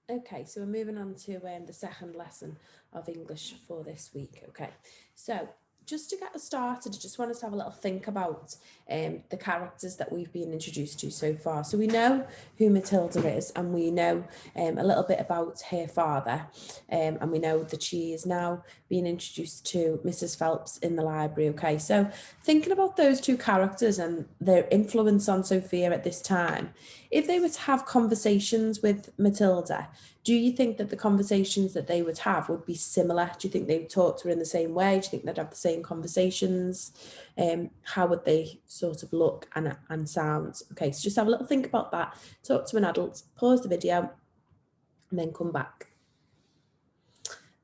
Okay, so we're moving on to the second lesson of English for this week. Okay, so just to get us started, I just want us to have a little think about the characters that we've been introduced to so far. So we know who Matilda is, and we know a little bit about her father, and we know that she is now being introduced to Mrs. Phelps in the library. Okay, so thinking about those two characters and their influence on Sophia at this time, if they were to have conversations with Matilda, do you think that the conversations that they would have would be similar? Do you think they would talk to her in the same way? Do you think they'd have the same conversations? How would they sort of look and sound? Okay, so just have a little think about that. Talk to an adult, pause the video, and then come back.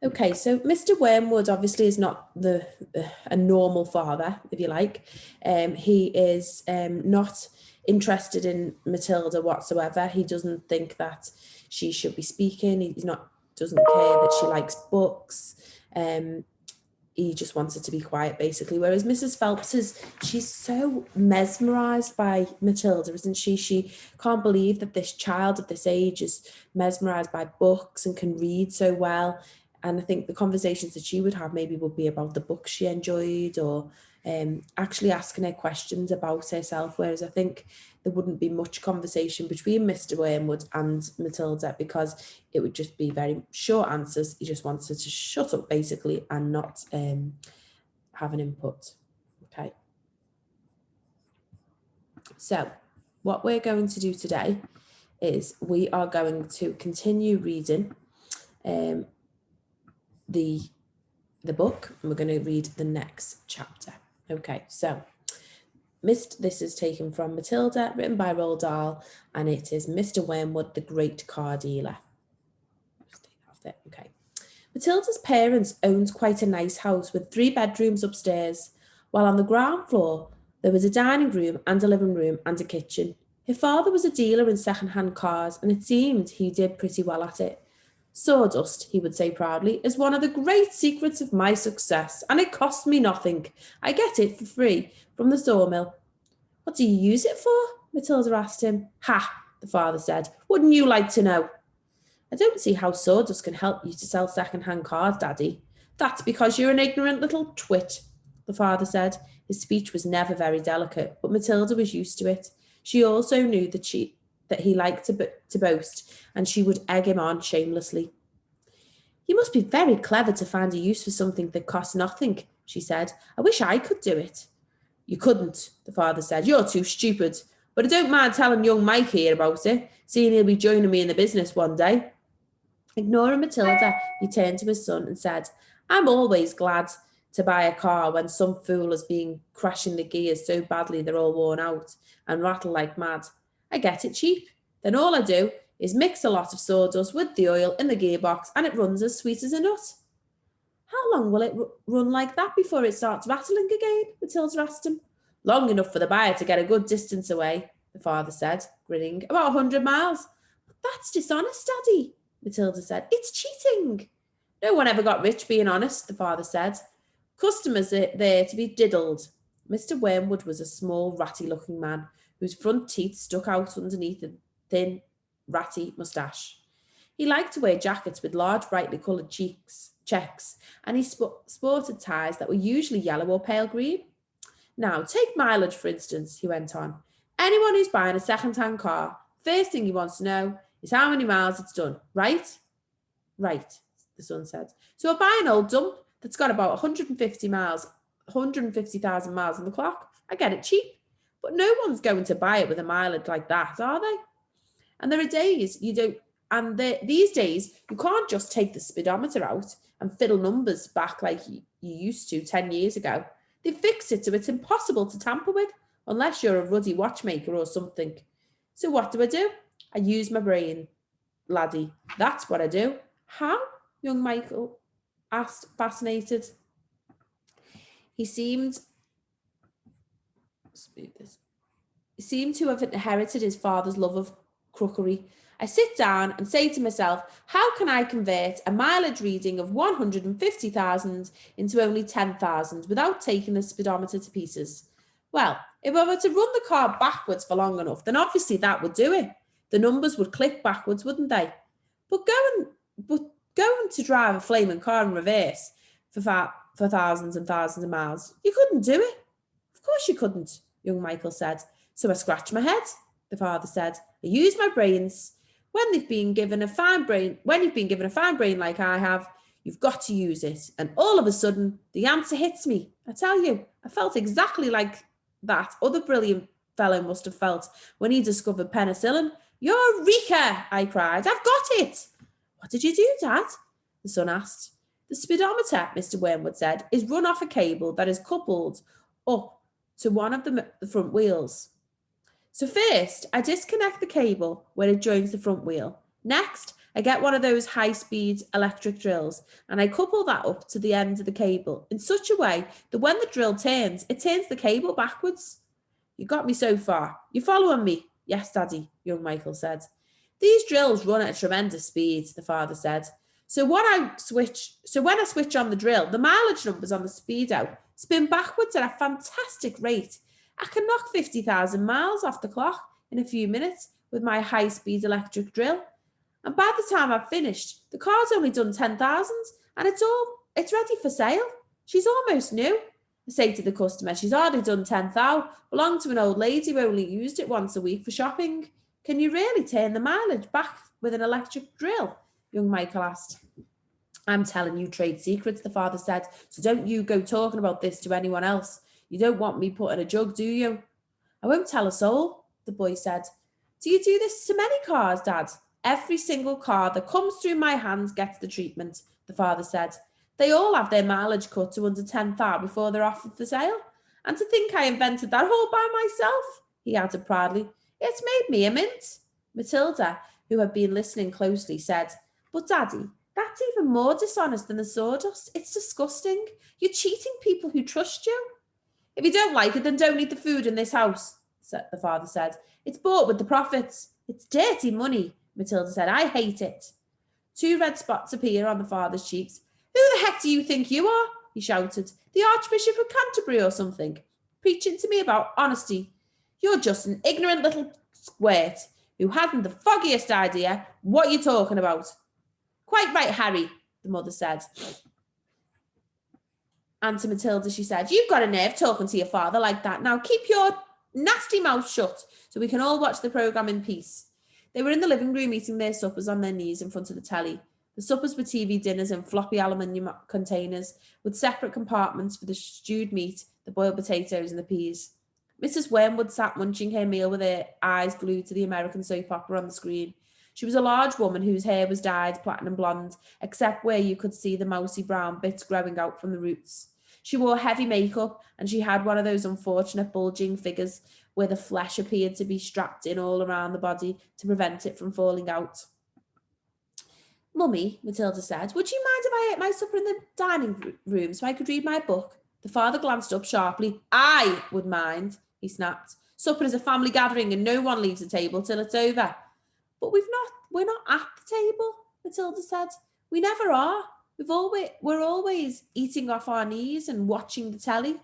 Okay, so Mr. Wormwood obviously is not a normal father, if you like. He is not interested in Matilda whatsoever. He doesn't think that she should be speaking. Doesn't care that she likes books. He just wants her to be quiet, basically. Whereas Mrs. Phelps she's so mesmerised by Matilda, isn't she? She can't believe that this child of this age is mesmerised by books and can read so well. And I think the conversations that she would have maybe would be about the books she enjoyed, or actually asking her questions about herself. Whereas I think there wouldn't be much conversation between Mr. Wormwood and Matilda, because it would just be very short answers. He just wants her to shut up, basically, and not have an input. Okay. So what we're going to do today is we are going to continue reading the book, and we're going to read the next chapter. Okay, so this is taken from Matilda, written by Roald Dahl, and it is Mr. Wormwood, the Great Car Dealer. Okay. Matilda's parents owned quite a nice house with 3 bedrooms upstairs, while on the ground floor there was a dining room and a living room and a kitchen. Her father was a dealer in second-hand cars, and it seemed he did pretty well at it. Sawdust, he would say proudly, is one of the great secrets of my success, and it costs me nothing. I get it for free from the sawmill. What do you use it for? Matilda asked him. Ha, the father said. Wouldn't you like to know? I don't see how sawdust can help you to sell second-hand cars, Daddy. That's because you're an ignorant little twit, the father said. His speech was never very delicate, but Matilda was used to it. She also knew that he liked to boast, and she would egg him on shamelessly. You must be very clever to find a use for something that costs nothing, she said. I wish I could do it. You couldn't, the father said. You're too stupid. But I don't mind telling young Mike here about it, seeing he'll be joining me in the business one day. Ignoring Matilda, he turned to his son and said, I'm always glad to buy a car when some fool has been crashing the gears so badly they're all worn out and rattle like mad. I get it cheap. Then all I do is mix a lot of sawdust with the oil in the gearbox and it runs as sweet as a nut. How long will it run like that before it starts rattling again? Matilda asked him. Long enough for the buyer to get a good distance away, the father said, grinning. About 100 miles. That's dishonest, Daddy, Matilda said. It's cheating. No one ever got rich being honest, the father said. Customers are there to be diddled. Mr. Wormwood was a small, ratty-looking man whose front teeth stuck out underneath a thin, ratty moustache. He liked to wear jackets with large, brightly coloured checks, and he sported ties that were usually yellow or pale green. Now, take mileage, for instance, he went on. Anyone who's buying a second-hand car, first thing he wants to know is how many miles it's done, right? Right, the son said. So I'll buy an old dump that's got about 150,000 miles on the clock. I get it cheap. But no one's going to buy it with a mileage like that, are they? And there are days you don't, and these days you can't just take the speedometer out and fiddle numbers back like you used to 10 years ago. They fixed it so it's impossible to tamper with, unless you're a ruddy watchmaker or something. So what do? I use my brain, laddie. That's what I do. How? Young Michael asked, fascinated. He seemed to have inherited his father's love of crookery. I sit down and say to myself, how can I convert a mileage reading of 150,000 into only 10,000 without taking the speedometer to pieces? Well, if I were to run the car backwards for long enough, then obviously that would do it. The numbers would click backwards, wouldn't they? But going to drive a flaming car in reverse for thousands and thousands of miles, you couldn't do it. Of course you couldn't, young Michael said. So I scratched my head, the father said. I used my brains. When you've been given a fine brain like I have, you've got to use it. And all of a sudden, the answer hits me. I tell you, I felt exactly like that other brilliant fellow must have felt when he discovered penicillin. Eureka! I cried. I've got it! What did you do, Dad? The son asked. The speedometer, Mr. Wormwood said, is run off a cable that is coupled up to one of the front wheels. So first, I disconnect the cable where it joins the front wheel. Next, I get one of those high-speed electric drills and I couple that up to the end of the cable in such a way that when the drill turns, it turns the cable backwards. You got me so far. You following me? Yes, Daddy, young Michael said. These drills run at a tremendous speed, the father said. So when I switch on the drill, the mileage numbers on the speedo spin backwards at a fantastic rate. I can knock 50,000 miles off the clock in a few minutes with my high-speed electric drill. And by the time I've finished, the car's only done 10,000 and it's ready for sale. She's almost new. I say to the customer, she's hardly done 10,000, belonged to an old lady who only used it once a week for shopping. Can you really turn the mileage back with an electric drill? Young Michael asked. I'm telling you trade secrets, the father said, so don't you go talking about this to anyone else. You don't want me put in a jug, do you? I won't tell a soul, the boy said. Do you do this to many cars, Dad? Every single car that comes through my hands gets the treatment, the father said. They all have their mileage cut to under 10,000 before they're offered for sale. And to think I invented that all by myself, he added proudly. It's made me a mint. Matilda, who had been listening closely, said, But Daddy, that's even more dishonest than the sawdust. It's disgusting. You're cheating people who trust you. If you don't like it, then don't eat the food in this house, the father said. It's bought with the profits. It's dirty money, Matilda said. I hate it. 2 red spots appeared on the father's cheeks. Who the heck do you think you are? He shouted. The Archbishop of Canterbury or something. Preaching to me about honesty. You're just an ignorant little squirt who hasn't the foggiest idea what you're talking about. Quite right, Harry, the mother said. And to Matilda, she said, You've got a nerve talking to your father like that. Now keep your nasty mouth shut so we can all watch the programme in peace. They were in the living room eating their suppers on their knees in front of the telly. The suppers were TV dinners in floppy aluminium containers with separate compartments for the stewed meat, the boiled potatoes and the peas. Mrs. Wormwood sat munching her meal with her eyes glued to the American soap opera on the screen. She was a large woman whose hair was dyed platinum blonde, except where you could see the mousy brown bits growing out from the roots. She wore heavy makeup and she had one of those unfortunate bulging figures where the flesh appeared to be strapped in all around the body to prevent it from falling out. Mummy, Matilda said, would you mind if I ate my supper in the dining room so I could read my book? The father glanced up sharply. I would mind, he snapped. Supper is a family gathering and no one leaves the table till it's over. But we're not at the table, Matilda said. We never are. We're always eating off our knees and watching the telly.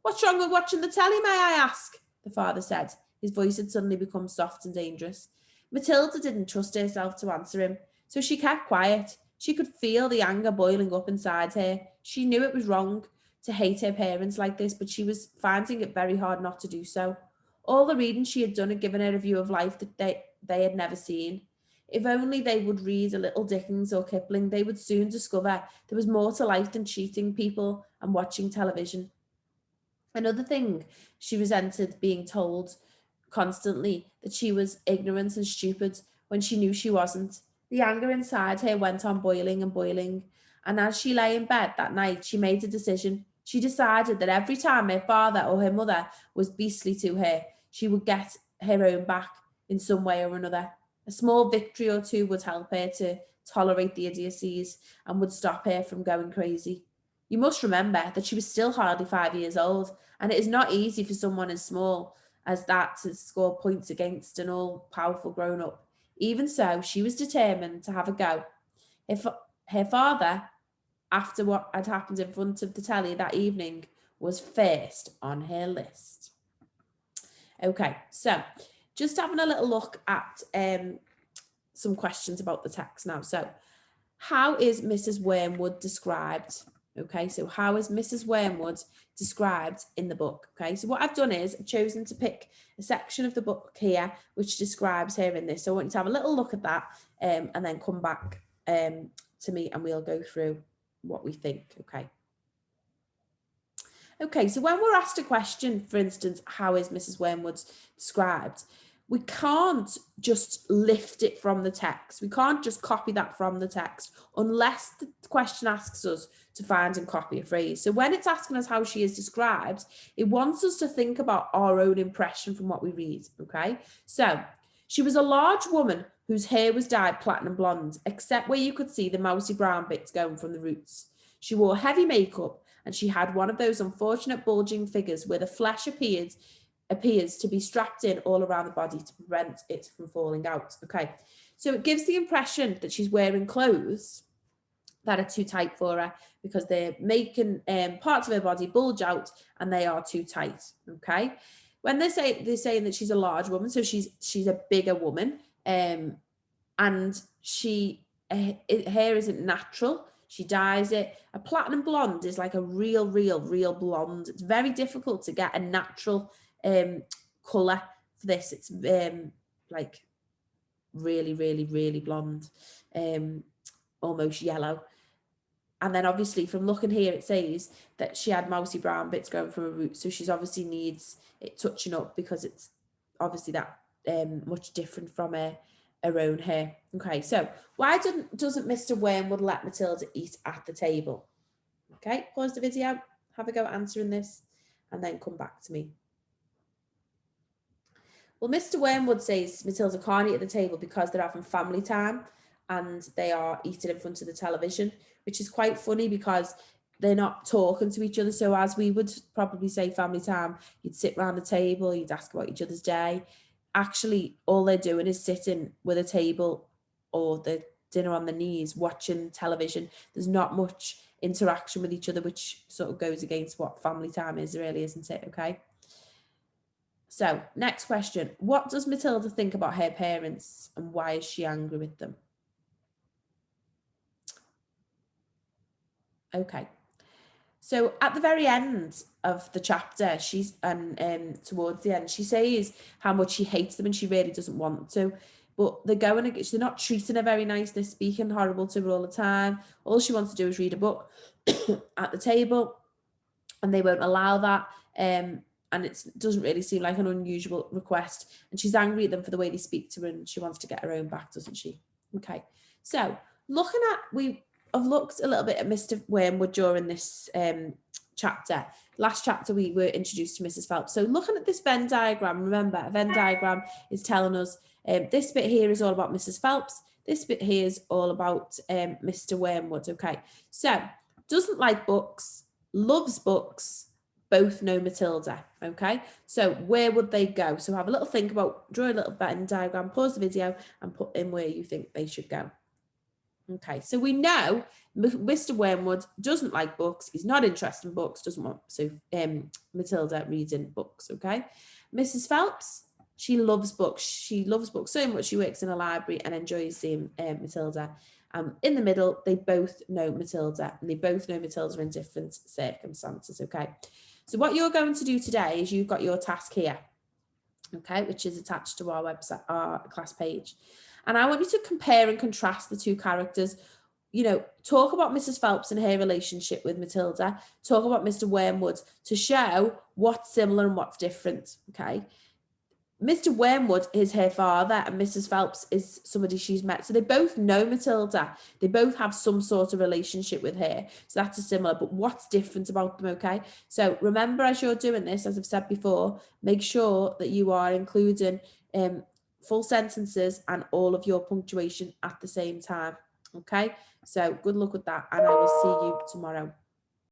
What's wrong with watching the telly, may I ask? The father said. His voice had suddenly become soft and dangerous. Matilda didn't trust herself to answer him, so she kept quiet. She could feel the anger boiling up inside her. She knew it was wrong to hate her parents like this, but she was finding it very hard not to do so. All the reading she had done had given her a view of life that they had never seen. If only they would read a little Dickens or Kipling, they would soon discover there was more to life than cheating people and watching television. Another thing, she resented being told constantly that she was ignorant and stupid when she knew she wasn't. The anger inside her went on boiling and boiling, and as she lay in bed that night, she made a decision. She decided that every time her father or her mother was beastly to her, she would get her own back in some way or another. A small victory or two would help her to tolerate the idiocies and would stop her from going crazy. You must remember that she was still hardly 5 years old, and it is not easy for someone as small as that to score points against an all-powerful grown-up. Even so, she was determined to have a go. Her father, after what had happened in front of the telly that evening, was first on her list. Okay, so just having a little look at some questions about the text now. So how is Mrs. Wormwood described? Okay, so how is Mrs. Wormwood described in the book? Okay, so what I've done is I've chosen to pick a section of the book here which describes her in this. So I want you to have a little look at that and then come back to me and we'll go through what we think. Okay, so when we're asked a question, for instance, how is Mrs. Wormwood described? We can't just lift it from the text. We can't just copy that from the text unless the question asks us to find and copy a phrase. So when it's asking us how she is described, it wants us to think about our own impression from what we read, okay? So she was a large woman whose hair was dyed platinum blonde, except where you could see the mousy brown bits going from the roots. She wore heavy makeup and she had one of those unfortunate bulging figures where the flesh appears to be strapped in all around the body to prevent it from falling out. Okay, so it gives the impression that she's wearing clothes that are too tight for her because they're making parts of her body bulge out and they are too tight. Okay, when they're saying that she's a large woman, so she's a bigger woman, and hair isn't natural. She dyes it. A platinum blonde is like a real blonde. It's very difficult to get a natural colour for this. It's like really blonde, almost yellow. And then obviously from looking here, it says that she had mousy brown bits going from her roots. So she's obviously needs it touching up because it's obviously that much different from her own hair. Okay, so why doesn't Mr. Wormwood let Matilda eat at the table? Okay, pause the video, have a go at answering this, and then come back to me. Well, Mr. Wormwood says Matilda can't eat at the table because they're having family time and they are eating in front of the television, which is quite funny because they're not talking to each other. So as we would probably say family time, you'd sit around the table, you'd ask about each other's day. Actually, all they're doing is sitting with a table or the dinner on the knees, watching television. There's not much interaction with each other, which sort of goes against what family time is, really, isn't it? Okay. So next question. What does Matilda think about her parents and why is she angry with them? Okay. So at the very end of the chapter, towards the end, she says how much she hates them and she really doesn't want to. But they're not treating her very nice. They're speaking horrible to her all the time. All she wants to do is read a book at the table, and they won't allow that. And it doesn't really seem like an unusual request. And she's angry at them for the way they speak to her, and she wants to get her own back, doesn't she? Okay. So I've looked a little bit at Mr. Wormwood during this chapter. Last chapter, we were introduced to Mrs. Phelps. So looking at this Venn diagram, remember, a Venn diagram is telling us this bit here is all about Mrs. Phelps. This bit here is all about Mr. Wormwood. Okay. So doesn't like books, loves books, both know Matilda. Okay. So where would they go? So have a little think about, draw a little Venn diagram, pause the video and put in where you think they should go. Okay, so we know Mr. Wormwood doesn't like books. He's not interested in books, doesn't want Matilda reading books, okay? Mrs. Phelps, she loves books. She loves books so much she works in a library and enjoys seeing Matilda. In the middle, they both know Matilda, and they both know Matilda in different circumstances, okay? So what you're going to do today is you've got your task here, okay, which is attached to our website, our class page. And I want you to compare and contrast the two characters. You know, talk about Mrs. Phelps and her relationship with Matilda. Talk about Mr. Wormwood to show what's similar and what's different, okay? Mr. Wormwood is her father and Mrs. Phelps is somebody she's met. So they both know Matilda. They both have some sort of relationship with her. So that's a similar, but what's different about them, okay? So remember, as you're doing this, as I've said before, make sure that you are including full sentences and all of your punctuation at the same time, okay? So good luck with that and I will see you tomorrow.